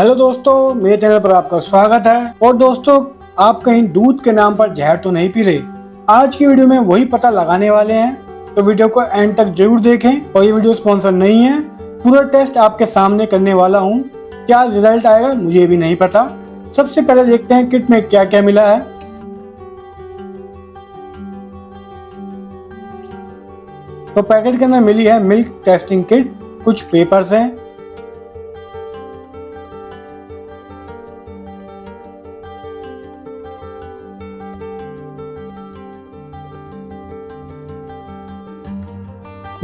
Hello दोस्तों, मेरे channel पर आपका स्वागत है। और दोस्तों, आप कहीं दूध के नाम पर जहर तो नहीं पी रहे। आज की वीडियो में वही पता लगाने वाले हैं, तो वीडियो को एंड तक जरूर देखें। और ये वीडियो स्पॉन्सर नहीं है, पूरा टेस्ट आपके सामने करने वाला हूँ। क्या रिजल्ट आएगा मुझे भी नहीं पता। सबसे पहले देखते हैं किट में क्या क्या मिला है। तो पैकेट के अंदर मिली है मिल्क टेस्टिंग किट, कुछ पेपर्स हैं,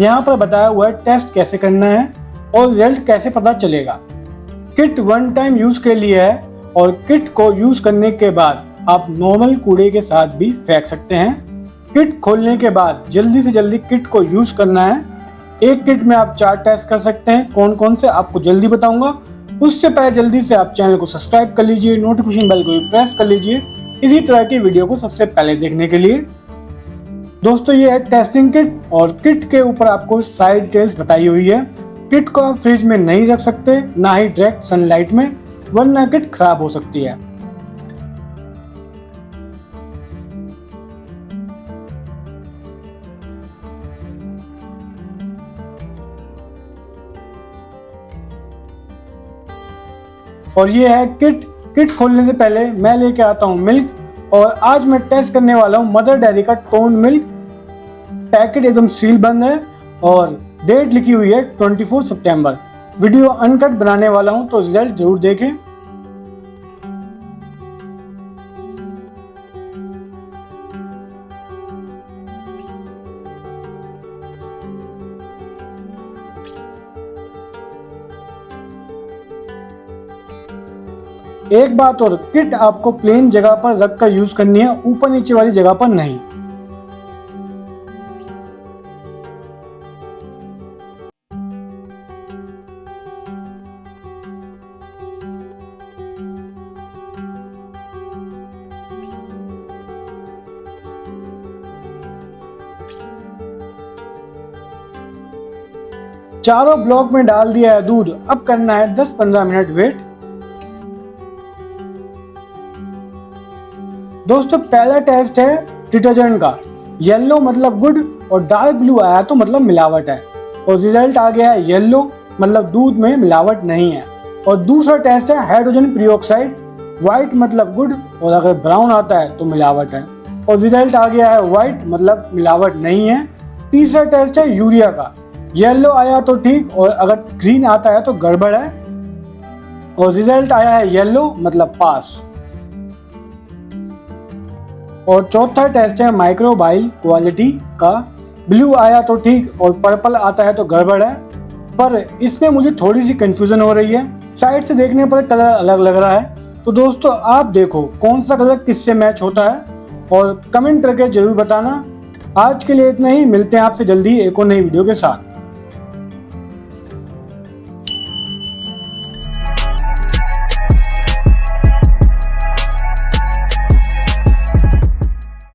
यहाँ पर बताया हुआ है टेस्ट कैसे करना है और रिजल्ट कैसे पता चलेगा। किट वन टाइम यूज के लिए है और किट को यूज करने के बाद आप नॉर्मल कूड़े के साथ भी फेंक सकते हैं। किट खोलने के बाद जल्दी से जल्दी किट को यूज करना है। एक किट में आप 4 टेस्ट कर सकते हैं, कौन कौन से आपको जल्दी बताऊंगा। उससे पहले जल्दी से आप चैनल को सब्सक्राइब कर लीजिए, नोटिफिकेशन बेल को भी प्रेस कर लीजिए इसी तरह की वीडियो को सबसे पहले देखने के लिए। दोस्तों, ये है टेस्टिंग किट और किट के ऊपर आपको सारी डिटेल्स बताई हुई है। किट को आप फ्रिज में नहीं रख सकते, ना ही डायरेक्ट सनलाइट में, वरना किट खराब हो सकती है। और ये है किट। किट खोलने से पहले मैं लेके आता हूँ मिल्क, और आज मैं टेस्ट करने वाला हूँ मदर डेयरी का टोन मिल्क। पैकेट एकदम सील बंद है और डेट लिखी हुई है 24 सितंबर। वीडियो अनकट बनाने वाला हूँ, तो रिजल्ट जरूर देखें। एक बात और, किट आपको प्लेन जगह पर रखकर यूज करनी है, ऊपर नीचे वाली जगह पर नहीं। चारों ब्लॉक में डाल दिया है दूध। अब करना है 10-15 मिनट वेट। दोस्तों, पहला टेस्ट है डिटर्जेंट का। येलो मतलब गुड और डार्क ब्लू आया तो मतलब मिलावट है, और रिजल्ट आ गया है येलो, मतलब दूध में मिलावट नहीं है। और दूसरा टेस्ट है हाइड्रोजन पेरोक्साइड। व्हाइट मतलब गुड और अगर ब्राउन आता है तो मिलावट है, और रिजल्ट आ गया है व्हाइट, मतलब मिलावट नहीं है। तीसरा टेस्ट है यूरिया का। येलो आया तो ठीक, और अगर ग्रीन आता है तो गड़बड़ है, और रिजल्ट आया है येलो, मतलब पास। और चौथा टेस्ट है माइक्रोबाइल क्वालिटी का। ब्लू आया तो ठीक और पर्पल आता है तो गड़बड़ है, पर इसमें मुझे थोड़ी सी कंफ्यूजन हो रही है। साइड से देखने पर कलर अलग लग रहा है। तो दोस्तों, आप देखो कौन सा कलर किससे मैच होता है और कमेंट करके जरूर बताना। आज के लिए इतना ही, मिलते हैं आपसे जल्दी एक और नई वीडियो के साथ।